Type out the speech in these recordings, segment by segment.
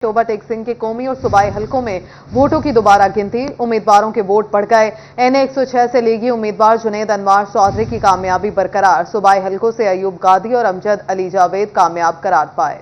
शोभा take Singh के कौमी और सूबाई हलकों में वोटों की दोबारा गिनती, उम्मीदवारों के वोट बढ़ गए। एनए 106 से लीगी उम्मीदवार जुनेद अनवार चौधरी की कामयाबी बरकरार। सूबाई हलकों से अयूब गादी और अमजद अली जावेद कामयाब करार पाए।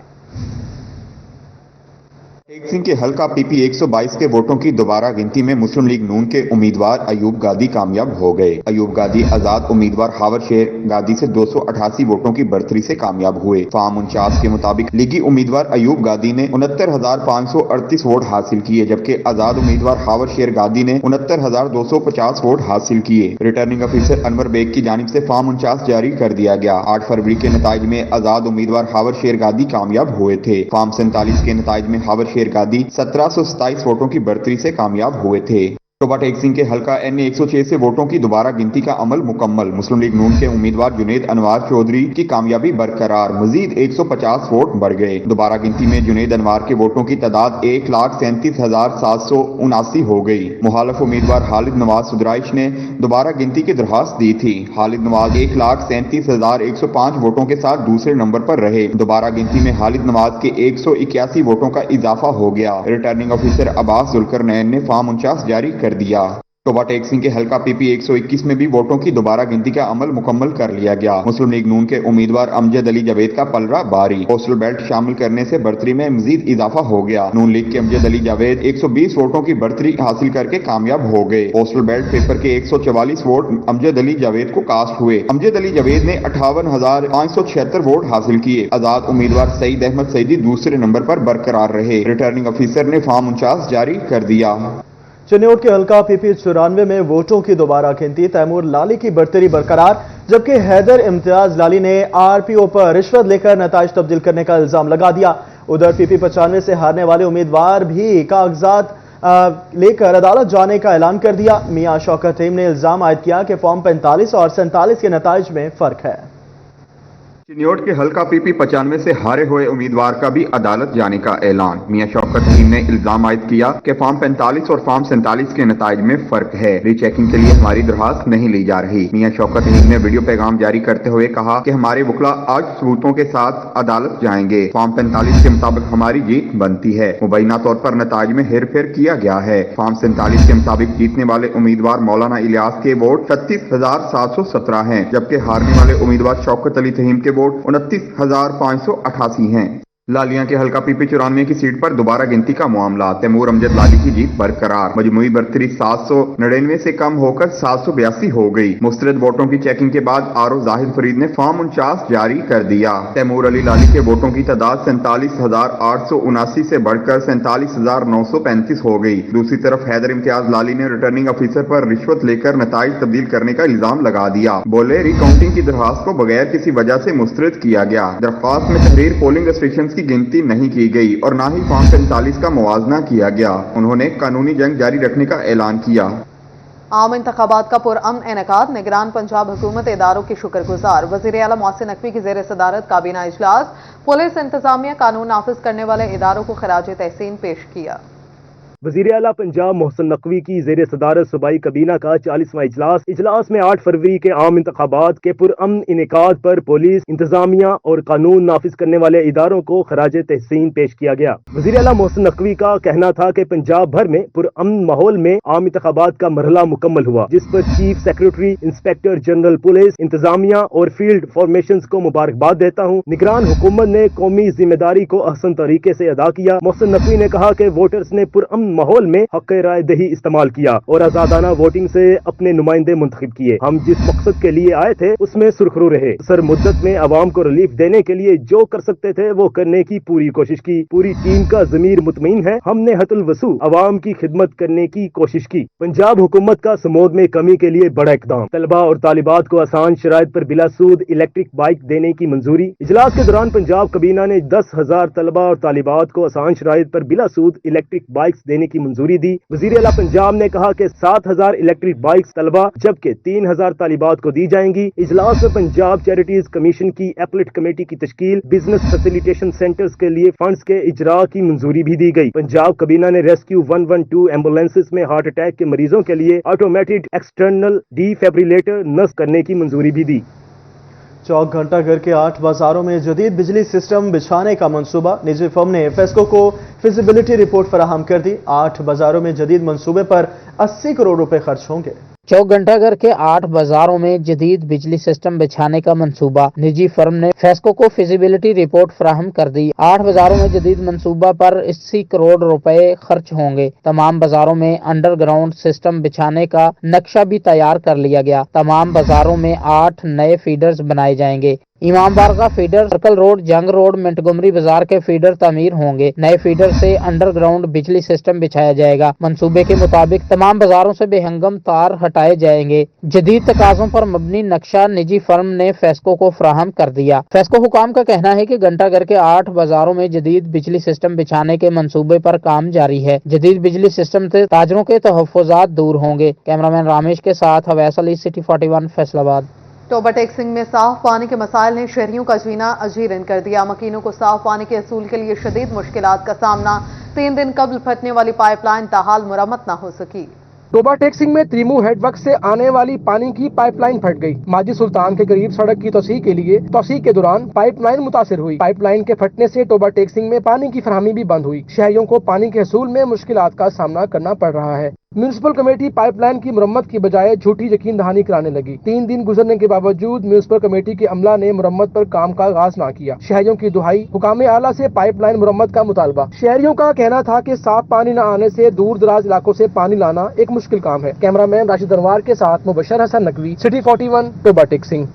टेक सिंह के हल्का पीपी 122 के वोटों की दोबारा गिनती में मुस्लिम लीग नून के उम्मीदवार अयूब गादी कामयाब हो गए। अयूब गादी आजाद उम्मीदवार हावर शेर गादी से 288 वोटों की बढ़तरी से कामयाब हुए। फार्म 49 के मुताबिक लीगी उम्मीदवार अयूब गादी ने 69,538 वोट हासिल किए, जबकि आजाद उम्मीदवार हावर शेर गादी ने 69,250 वोट हासिल किए। रिटर्निंग अफसर अनवर बेग की जानिब से फार्म 49 जारी कर दिया गया। 8 फरवरी के नताइज में आजाद उम्मीदवार हावर शेर गादी कामयाब हुए थे। फार्म 47 के नताइज में हावर शेर गादी 1727 वोटों की बढ़तरी से कामयाब हुए थे। शोभा टेक सिंह के हल्का एनए 106 से वोटों की दोबारा गिनती का अमल मुकम्मल। मुस्लिम लीग नून के उम्मीदवार जुनेद अनवार चौधरी की कामयाबी बरकरार, मजीद 150 वोट बढ़ गए। दोबारा गिनती में जुनेद अनवार के वोटों की तादाद 1,37,779 हो गई। मुखालिफ उम्मीदवार हालिद नवाज सुदराइश ने दोबारा गिनती की दरखास्त दी थी। हालिद नवाज 1,37,105 वोटों के साथ दूसरे नंबर पर रहे। दोबारा गिनती में हालिद नवाज के 181 वोटों का इजाफा हो गया। रिटर्निंग ऑफिसर अब्बास जुल्करनैन ने फार्म 49 जारी कर दिया। शोभा टेक सिंह के हल्का पीपी 121 में भी वोटों की दोबारा गिनती का अमल मुकम्मल कर लिया गया। मुस्लिम लीग नून के उम्मीदवार अमजद अली जावेद का पलड़ा भारी, कोस्टल बेल्ट शामिल करने से बढ़तरी में मजीद इजाफा हो गया। नून लीग के अमजद अली जावेद 120 वोटों की बढ़तरी हासिल करके कामयाब हो गए। कोस्टल बेल्ट पेपर के 144 वोट अमजद अली जावेद को कास्ट हुए। अमजद अली जावेद ने 58,576 वोट हासिल किए। आजाद उम्मीदवार सईद अहमद सईदी दूसरे नंबर पर बरकरार रहे। रिटर्निंग ऑफिसर ने फार्म 49 जारी कर दिया। चिन्योट के हल्का पीपी 94 में वोटों की दोबारा गिनती, तैमूर लाली की बढ़तरी बरकरार, जबकि हैदर इम्तियाज लाली ने आरपीओ पर रिश्वत लेकर नताइज तब्दील करने का इल्जाम लगा दिया। उधर पीपी 95 से हारने वाले उम्मीदवार भी कागजात लेकर अदालत जाने का ऐलान कर दिया। मियां शौकत रहीम ने इल्जाम आयद किया कि फॉर्म 45 और 47 के नताइज में फर्क है। चिन्योट के हल्का पीपी 95 से हारे हुए उम्मीदवार का भी अदालत जाने का ऐलान। मियां शौकत रहीम ने इल्जाम आयद किया कि फॉर्म 45 और फॉर्म 47 के नताइज में फर्क है। रीचेकिंग के लिए हमारी दरखास्त नहीं ली जा रही। मियां शौकत रहीम ने वीडियो पैगाम जारी करते हुए कहा कि हमारे वकला आज सबूतों के साथ अदालत जाएंगे। फॉर्म 45 के मुताबिक हमारी जीत बनती है। मुबैना तौर पर नताइज में हेर फेर किया गया है। फॉर्म 47 के मुताबिक जीतने वाले उम्मीदवार मौलाना इलियास के वोट 36,717 हैं, जबकि हारने वाले उम्मीदवार शौकत अली तहीम के वोट 29,588 हैं। लालियां के हल्का पीपी 94 की सीट पर दोबारा गिनती का मामला, तैमूर अमजद लाली की जीत बरकरार। मजमूई बढ़तरी 799 से कम होकर 782 हो गई। मुस्तरद वोटों की चेकिंग के बाद आरओ जाहिद फरीद ने फॉर्म 49 जारी कर दिया। तैमूर अली लाली के वोटों की तादाद 47,879 से बढ़कर 47,935 हो गई। दूसरी तरफ हैदर इम्तियाज लाली ने रिटर्निंग ऑफिसर पर रिश्वत लेकर नताइज तब्दील करने का इल्जाम लगा दिया। बोले रिकाउंटिंग की दरखास्त को बगैर किसी वजह से मुस्तरद किया गया। दरख्वास्त में तहरीर पोलिंग स्टेशन की गिनती नहीं की गई और ना ही फॉर्म 45 का मुवाजना किया गया। उन्होंने कानूनी जंग जारी रखने का ऐलान किया। आम इंतखाबात का पुरअमन इनेकाद, निगरान पंजाब हुकूमत इदारों की शुक्रगुजार। वज़ीर आला मोहसिन नकवी की ज़ेर सदारत काबीना इजलास, पुलिस इंतजामिया कानून नाफिज करने वाले इदारों को खराज तहसीन पेश किया। वज़ीर आला पंजाब मोहसिन नकवी की ज़ेर सदारत सूबाई काबीना का 40वां इजलास में 8 फरवरी के आम इंतखाबात के पुरअमन इनेकाद पर पुलिस इंतजामिया और कानून नाफिज करने वाले इदारों को खराज तहसीन पेश किया गया। वज़ीर आला मोहसिन नकवी का कहना था कि पंजाब भर में पुरअमन माहौल में आम इंतखाबात का मरहला मुकम्मल हुआ, जिस पर chief secretary, inspector general police, इंतजामिया और फील्ड फॉर्मेशन को मुबारकबाद देता हूँ। निगरान हुकूमत ने कौमी जिम्मेदारी को अहसन तरीके से अदा किया। मोहसिन नकवी ने कहा कि वोटर्स ने पुरअमन माहौल में हक राय दही इस्तेमाल किया और आजादाना वोटिंग से अपने नुमाइंदे मुंतखब किए। हम जिस मकसद के लिए आए थे उसमें सुरखरू रहे। सर मुद्दत में आवाम को रिलीफ देने के लिए जो कर सकते थे वो करने की पूरी कोशिश की। पूरी टीम का ज़मीर मुतमईन है। हमने हतुल वसू आवाम की खिदमत करने की कोशिश की। पंजाब हुकूमत का समोद में कमी के लिए बड़ा इकदाम। तलबा और तालिबात को आसान शराइत पर बिला सूद इलेक्ट्रिक बाइक देने की मंजूरी। इजलास के दौरान पंजाब काबीना ने 10,000 तलबा और तालिबात को आसान शराइत पर बिला सूद इलेक्ट्रिक बाइक्स देने की मंजूरी दी। वज़ीर आला पंजाब ने कहा कि 7,000 इलेक्ट्रिक बाइक्स तलबा जबकि 3,000 तालिबात को दी जाएंगी। इजलास में पंजाब चैरिटीज कमीशन की एपलेट कमेटी की तश्कील, बिजनेस फैसिलिटेशन सेंटर्स के लिए फंड्स के इजरा की मंजूरी भी दी गई। पंजाब काबीना ने रेस्क्यू 112 एम्बुलेंसेज में हार्ट अटैक के मरीजों के लिए ऑटोमेटेड एक्सटर्नल डिफिब्रिलेटर नस्ब करने की मंजूरी भी दी। चौक घंटा घर के 8 बाजारों में जदीद बिजली सिस्टम बिछाने का मंसूबा, निजी फर्म ने फेस्को को फिजिबिलिटी रिपोर्ट फराहम कर दी। 8 बाजारों में जदीद मंसूबे पर 80 करोड़ रुपए खर्च होंगे। चौक घंटाघर के 8 बाजारों में जदीद बिजली सिस्टम बिछाने का मंसूबा, निजी फर्म ने फेस्को को फिजिबिलिटी रिपोर्ट फराहम कर दी। 8 बाजारों में जदीद मंसूबा पर 80 करोड़ रुपए खर्च होंगे। तमाम बाजारों में अंडरग्राउंड सिस्टम बिछाने का नक्शा भी तैयार कर लिया गया। तमाम बाजारों में 8 नए फीडर्स बनाए जाएंगे। इमामबार का फीडर, सर्कल रोड, जंग रोड, मिंटगुमरी बाजार के फीडर तामीर होंगे। नए फीडर से अंडरग्राउंड बिजली सिस्टम बिछाया जाएगा। मंसूबे के मुताबिक तमाम बाजारों से बेहंगम तार हटाए जाएंगे। जदीद तकाज़ों पर मबनी नक्शा निजी फर्म ने फेस्को को फराहम कर दिया। फेस्को हुकाम का कहना है कि घंटाघर के 8 बाजारों में जदीद बिजली सिस्टम बिछाने के मंसूबे पर काम जारी है। जदीद बिजली सिस्टम से ताजरों के तहफ़्फ़ुज़ात दूर होंगे। कैमरामैन रामेश के साथ अवैस अली, सिटी 41, फैसलाबाद। टोबा टेक्सिंग में साफ पानी के मसाइल ने शहरियों का जीना अजीरन कर दिया। मकीनों को साफ पानी के असूल के लिए शदीद मुश्किलात का सामना। 3 दिन कबल फटने वाली पाइपलाइन ताहाल मुरम्मत न हो सकी। टोबा टेक्सिंग में त्रिमू हेडवर्क से आने वाली पानी की पाइपलाइन फट गई। माजी सुल्तान के करीब सड़क की तोसी के लिए तोसी के दौरान पाइपलाइन मुतासिर हुई। पाइपलाइन के फटने से टोबा टेक्सिंग में पानी की फराहमी भी बंद हुई। शहरियों को पानी के असूल में मुश्किलात का सामना करना पड़ रहा है। म्यूनिसिपल कमेटी पाइपलाइन की मुरम्मत की बजाय झूठी यकीन दहानी कराने लगी। 3 दिन गुजरने के बावजूद म्यूनिसिपल कमेटी के अमला ने मुरम्मत पर काम का आगाज न किया। शहरियों की दुहाई, हुकाम आला से पाइपलाइन मुरम्मत का मुतालबा। शहरियों का कहना था कि साफ पानी न आने से दूर दराज इलाकों से पानी लाना एक मुश्किल काम है। कैमरामैन राशिद अनवार के साथ मुबशर हसन नकवी, सिटी 41, टोबा टेक्सिंग।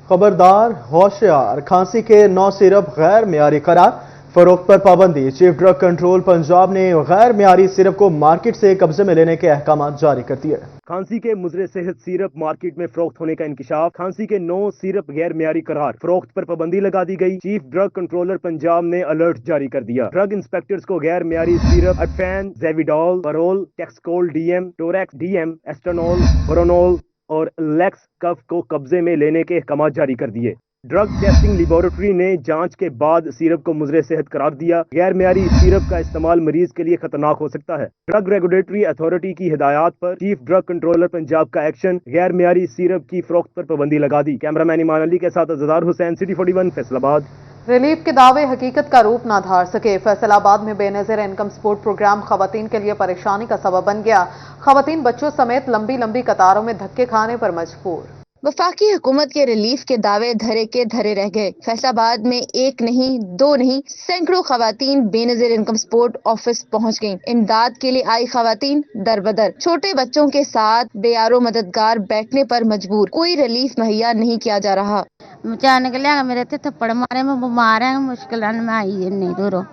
खबरदार, होशियार, खांसी के 9 सिरप गैर मियारी करार, फरोख्त पर पाबंदी। चीफ ड्रग कंट्रोल पंजाब ने गैर मियारी सिरप को मार्केट से कब्जे में लेने के अहकाम जारी कर दिए। खांसी के मुजरे सेहत सिरप मार्केट में फरोख्त होने का इंकशाफ। खांसी के 9 सिरप गैर मियारी करार, फरोख्त पर पाबंदी लगा दी गई। चीफ ड्रग कंट्रोलर पंजाब ने अलर्ट जारी कर दिया। ड्रग इंस्पेक्टर्स को गैर मियारी सिरप अडफैन, जेविडॉल, बरोल, टेक्सकोल डीएम, टोरेक्स डीएम, एस्टानॉल, बोरोनॉल और लेक्स कफ को कब्जे में लेने के अहकाम जारी कर दिए। ड्रग टेस्टिंग लेबोरेटरी ने जांच के बाद सिरप को मुजरे सेहत करार दिया। गैर मियारी सिरप का इस्तेमाल मरीज के लिए खतरनाक हो सकता है। ड्रग रेगुलेटरी अथॉरिटी की हिदायत पर चीफ ड्रग कंट्रोलर पंजाब का एक्शन। गैर मियारी सिरप की फरोख्त पर पाबंदी लगा दी। कैमरामैन ईमान अली के साथ अज़दार हुसैन, सिटी 41, फैसलाबाद। रिलीफ के दावे हकीकत का रूप न धार सके। फैसलाबाद में बेनज़ीर इनकम सपोर्ट प्रोग्राम खवातीन के लिए परेशानी का सबब बन गया। खवातीन बच्चों समेत लंबी लंबी कतारों में धक्के खाने पर मजबूर। वफाकी हुकूमत के रिलीफ के दावे धरे के धरे रह गए। फैसलाबाद में 1 नहीं 2 नहीं सैकड़ों खवातीन बेनज़ीर इनकम सपोर्ट ऑफिस पहुंच गयीं। इमदाद के लिए आई खवातीन दर बदर, छोटे बच्चों के साथ बेयारो मददगार बैठने पर मजबूर। कोई रिलीफ मुहैया नहीं किया जा रहा। अचानक लिया मेरे ते थप्पड़ मारे, मैं बीमार है, मुश्किल में आई नहीं दूरों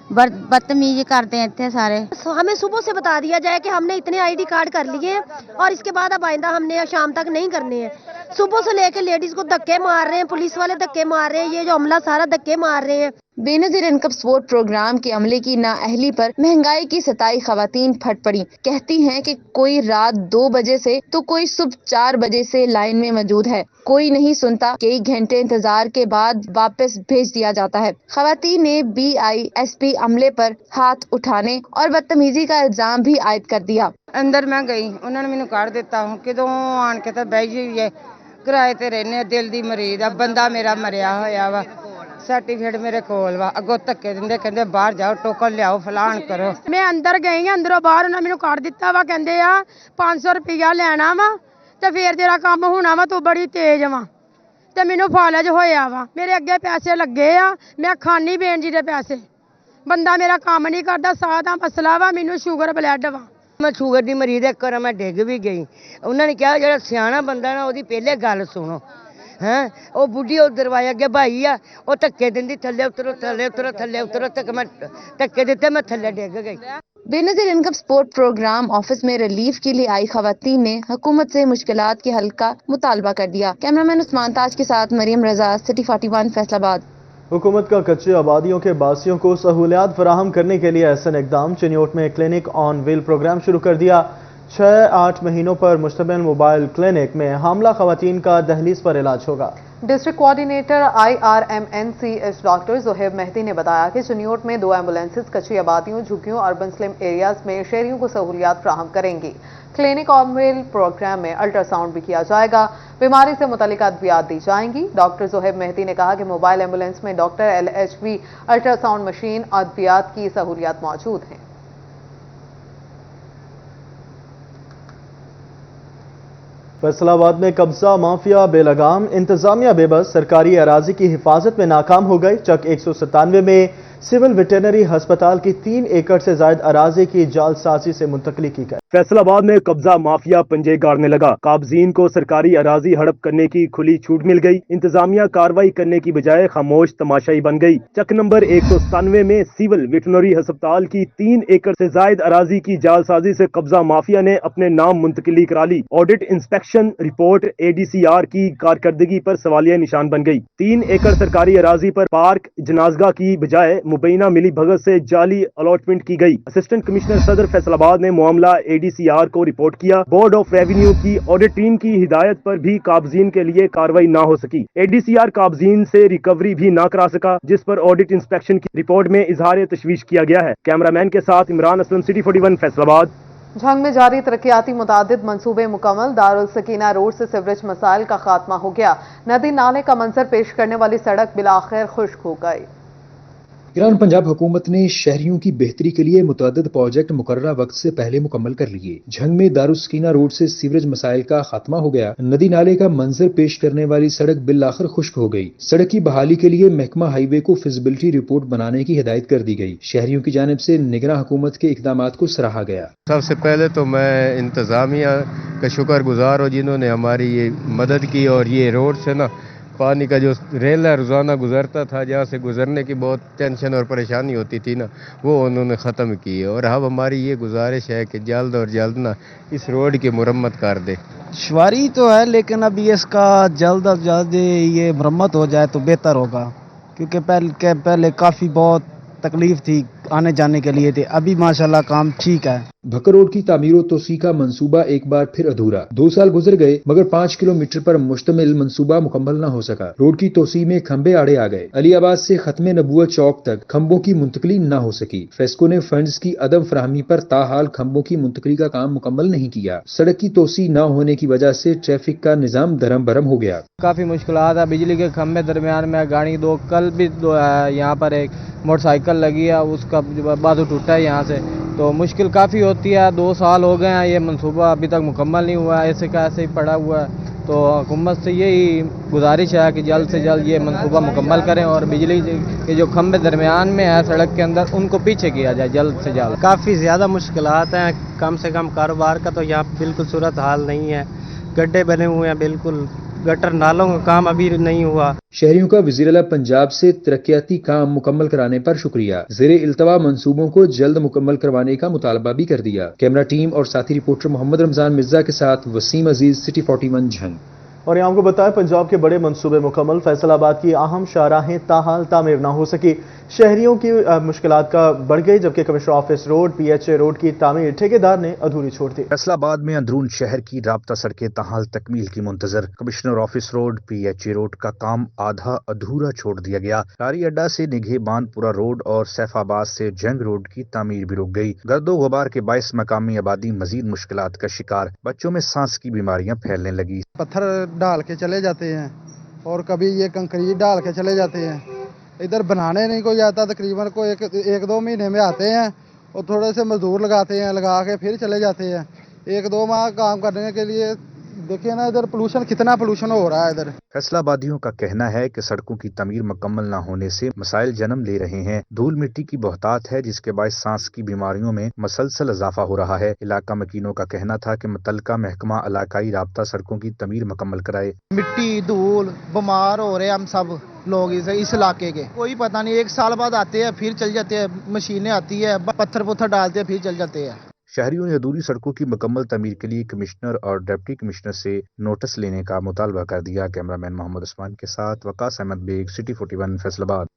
बदतमीजी करते हैं इतने सारे। हमें सुबह से बता दिया जाए कि हमने इतने आईडी कार्ड कर लिए हैं और इसके बाद अब आइंदा हमने शाम तक नहीं करने हैं। सुबह से लेकर लेडीज को धक्के मार रहे हैं, पुलिस वाले धक्के मार रहे हैं, ये जो अमला सारा धक्के मार रहे हैं। बेनज़ीर इनकम सपोर्ट प्रोग्राम के अमले की नाअहली पर महंगाई की सताई खवातीन फट पड़ी। कहती हैं कि कोई रात 2 बजे से तो कोई सुबह 4 बजे से लाइन में मौजूद है। कोई नहीं सुनता। कई घंटे इंतजार के बाद वापस भेज दिया जाता है। खवातीन ने BISP अमले पर हाथ उठाने और बदतमीजी का इल्जाम भी आयद कर दिया। अंदर मैं गई, उन्होंने मैंने कर दिता हूँ कि आन के तो बह जाइए, किराए ते रहने, दिल दी मरीज आ, बंदा मेरा मरिया होया वा, सर्टिफिकेट मेरे कोल वा, अगों धक्के दिंदे कहंदे बाहर जाओ, टोकन लियाओ, फलान करो। मैं अंदर गई, अंदरों बाहर उन्होंने मैंने कर दिता वा, कहंदे आ 500 रुपया लेना वा ते फिर तेरा काम होना वा, तू बड़ी तेज वा ते मैनू फालज होया वा। मेरे अगे पैसे लगे आ, मैं खानी बेन जी दे पैसे। बंदा मेरा काम नहीं करता, साह दा मसला वा, मैनू शुगर ब्लड वा। मैं शुगर की मरीज एक बार मैं डिग भी गई। उन्होंने कहा जो सियाना बंदा ना वो पहले गल सुनो हैं। वो बुढ़ी उधर वाया अगे भाई आ, वो धक्के दिंदी, थले उतरो थले उतरो थले उतरो तक मैं धक्के दिते, मैं थले डिग गई। Benazir income support programme office में रिलीफ के लिए आई खवातीन ने हुकूमत से मुश्किलात के हल का मुतालबा कर दिया। कैमरामैन उस्मान ताज के साथ मरियम रजा, सिटी 41, फैसलाबाद। हुकूमत का कच्चे आबादियों के बासियों को सहूलियात फराहम करने के लिए ऐसा इकदाम। चिन्योट में क्लिनिक ऑन व्हील प्रोग्राम शुरू कर दिया। 6-8 महीनों पर मुश्तमिल मोबाइल क्लिनिक में हामला खवातीन का दहलीज पर इलाज होगा। District coordinator IRMNCH doctor Zohaib Mehdi ने बताया कि चिन्योट में 2 एम्बुलेंसेज कच्ची आबादियों, झुग्गियों, अर्बन स्लिम एरियाज में शहरियों को सहूलियात फ्राहम करेंगी। क्लिनिक और मेल प्रोग्राम में अल्ट्रासाउंड भी किया जाएगा। बीमारी से मुतल्लिक अद्वियात दी जाएंगी। डॉक्टर जोहेब मेहदी ने कहा कि मोबाइल एम्बुलेंस में डॉक्टर LHV अल्ट्रासाउंड मशीन, अद्वियात की सहूलियात मौजूद हैं। फैसलाबाद में कब्जा माफिया बेलगाम, इंतजामिया बेबस, सरकारी अराजी की हिफाजत में नाकाम हो गई। चक 197 में सिविल वेटरनरी अस्पताल की 3 एकड़ से ज्यादा अराजी की जालसाजी से मुंतकली की गई। फैसलाबाद में कब्जा माफिया पंजे गाड़ने लगा। काबजीन को सरकारी अराजी हड़प करने की खुली छूट मिल गई। इंतजामिया कार्रवाई करने की बजाय खामोश तमाशाई बन गई। चक नंबर 197 में सिविल वेटरनरी अस्पताल की 3 एकड़ से ज्यादा अराजी की जालसाजी से कब्जा माफिया ने अपने नाम मुंतकली करा ली। ऑडिट इंस्पेक्शन रिपोर्ट ADCR की कारकर्दगी पर सवालिया निशान बन गई। 3 एकड़ सरकारी अराजी पर पार्क जनाजगा की बजाय मुबैना मिली भगत से जाली अलॉटमेंट की गई। असिस्टेंट कमिश्नर सदर फैसलाबाद ने मामला ADCR को रिपोर्ट किया। बोर्ड ऑफ रेवेन्यू की ऑडिट टीम की हिदायत पर भी काबजीन के लिए कार्रवाई ना हो सकी। ADCR काबजीन से रिकवरी भी ना करा सका, जिस पर ऑडिट इंस्पेक्शन की रिपोर्ट में इजहार तशवीश किया गया है। कैमरामैन के साथ इमरान असलम, सिटी 41 फैसलाबाद। झंग में जारी तरक्याती मुतादिद मंसूबे मुकम्मल। दारुल सकीना रोड से सिवरेज मसाइल का खात्मा हो गया। नदी नाले का मंजर पेश करने वाली सड़क बिलाखिर खुश्क हो गई। ईरान पंजाब हुकूमत ने शहरियों की बेहतरी के लिए मुतअद्दिद प्रोजेक्ट मुकर्ररा वक्त से पहले मुकम्मल कर लिए। झंग में दारुस्कीना रोड से सीवरेज मसाइल का खात्मा हो गया। नदी नाले का मंजर पेश करने वाली सड़क बिलाखिर खुश्क हो गई। सड़क की बहाली के लिए महकमा हाईवे को फिजिबिलिटी रिपोर्ट बनाने की हिदायत कर दी गई। शहरियों की जानिब से निगरान हुकूमत के इकदामात को सराहा गया। सबसे पहले तो मैं इंतजामिया का शुक्रगुजार हूँ जिन्होंने हमारी ये मदद की, और ये रोड से ना पानी का जो रेला रोज़ाना गुजरता था, जहाँ से गुजरने की बहुत टेंशन और परेशानी होती थी ना, वो उन्होंने ख़त्म की है। और अब हमारी ये गुजारिश है कि जल्द और जल्द ना इस रोड की मुरम्मत कर दे। दुश्वारी तो है, लेकिन अभी इसका जल्द अज जल्द ये मरम्मत हो जाए तो बेहतर होगा, क्योंकि पहले काफ़ी बहुत तकलीफ थी आने जाने के लिए थे। अभी माशाल्लाह काम ठीक है। भक्कर रोड की तामीर और तोसी का मंसूबा एक बार फिर अधूरा। 2 साल गुजर गए मगर 5 किलोमीटर पर मुश्तमिल मंसूबा मुकम्मल न हो सका। रोड की तोसी में खंबे आड़े आ गए। अलीआबाद से खत्मे नबूवत चौक तक खंबों की मुंतकली न हो सकी। फेस्को ने फंड्स की अदम फराहमी पर ताहाल खंबों की मुंतकली का काम मुकम्मल नहीं किया। सड़क की तोसी न होने की वजह से ट्रैफिक का निजाम धरम भरम हो गया। काफी मुश्किलात है। बिजली के खंबे दरमियान में गाड़ी दो, कल भी दो है, यहाँ पर एक मोटरसाइकिल लगी है, उसका बाजू टूटा है यहाँ से, तो मुश्किल काफ़ी होती है। 2 साल हो गए हैं, ये मंसूबा अभी तक मुकम्मल नहीं हुआ है, ऐसे का ऐसे ही पड़ा हुआ है। तो हुकूमत से यही गुजारिश है कि जल्द से जल्द ये मंसूबा मुकम्मल करें और बिजली के जो खंबे दरमियान में है सड़क के अंदर, उनको पीछे किया जाए जल्द से जल्द। काफ़ी ज़्यादा मुश्किलात हैं, कम से कम कारोबार का तो यहाँ बिल्कुल सूरत हाल नहीं है। गड्ढे बने हुए हैं, बिल्कुल गटर नालों का काम अभी नहीं हुआ। शहरियों का वज़ीर-ए-आला पंजाब से तरक्याती काम मुकम्मल कराने पर शुक्रिया। ज़ेरे इल्तवा मंसूबों को जल्द मुकम्मल करवाने का मुतालबा भी कर दिया। कैमरा टीम और साथी रिपोर्टर मोहम्मद रमजान मिर्जा के साथ वसीम अजीज, सिटी 41 झंग। और यहाँ आपको बताएं, पंजाब के बड़े मंसूबे मुकम्मल। फैसलाबाद की अहम शाहराहें ताहाल तामीर ना हो सकी। शहरियों की मुश्किलात का बढ़ गई, जबकि commissioner office road, PHA road की तामीर ठेकेदार ने अधूरी छोड़ दी। फैसलाबाद में अंदरून शहर की राब्ता सड़कें ताहाल तकमील की मुंतजर। Commissioner office road, PHA road का काम आधा अधूरा छोड़ दिया गया। लारी अड्डा से निघे बानपुरा रोड और सैफाबाद से जंग रोड की तामीर भी रुक गई। गर्दो गुबार के बायस मकामी आबादी मजीद मुश्किलात का शिकार। बच्चों में सांस की बीमारियां फैलने लगी। पत्थर डाल के चले जाते हैं और कभी ये कंक्रीट डाल के चले जाते हैं। इधर बनाने नहीं कोई आता, तकरीबन को एक 2 महीने में आते हैं और थोड़े से मजदूर लगाते हैं, लगा के फिर चले जाते हैं। 1-2 माह काम करने के लिए देखिए ना, इधर पोल्यूशन, कितना पोल्यूशन हो रहा है इधर। फैसलाबादियों का कहना है कि सड़कों की तमीर मुकम्मल न होने से मसाइल जन्म ले रहे हैं। धूल मिट्टी की बहुतात है, जिसके बाद सांस की बीमारियों में मसलसल इजाफा हो रहा है। इलाका मकीनों का कहना था कि मुतल्लिका महकमा इलाकाई राब्ता सड़कों की तमीर मुकम्मल कराए। मिट्टी, धूल, बीमार हो रहे हैं हम सब लोग इस इलाके के। कोई पता नहीं, 1 साल बाद आते हैं फिर चल जाते हैं, मशीनें आती है, पत्थर डालते हैं फिर चल जाते हैं। शहरियों ने अधूरी सड़कों की मुकम्मल तमीर के लिए कमिश्नर और डिप्टी कमिश्नर से नोटिस लेने का मुतालबा कर दिया। कैमरामैन मोहम्मद उस्मान के साथ वकास अहमद बेग, सिटी 41 फैसलाबाद।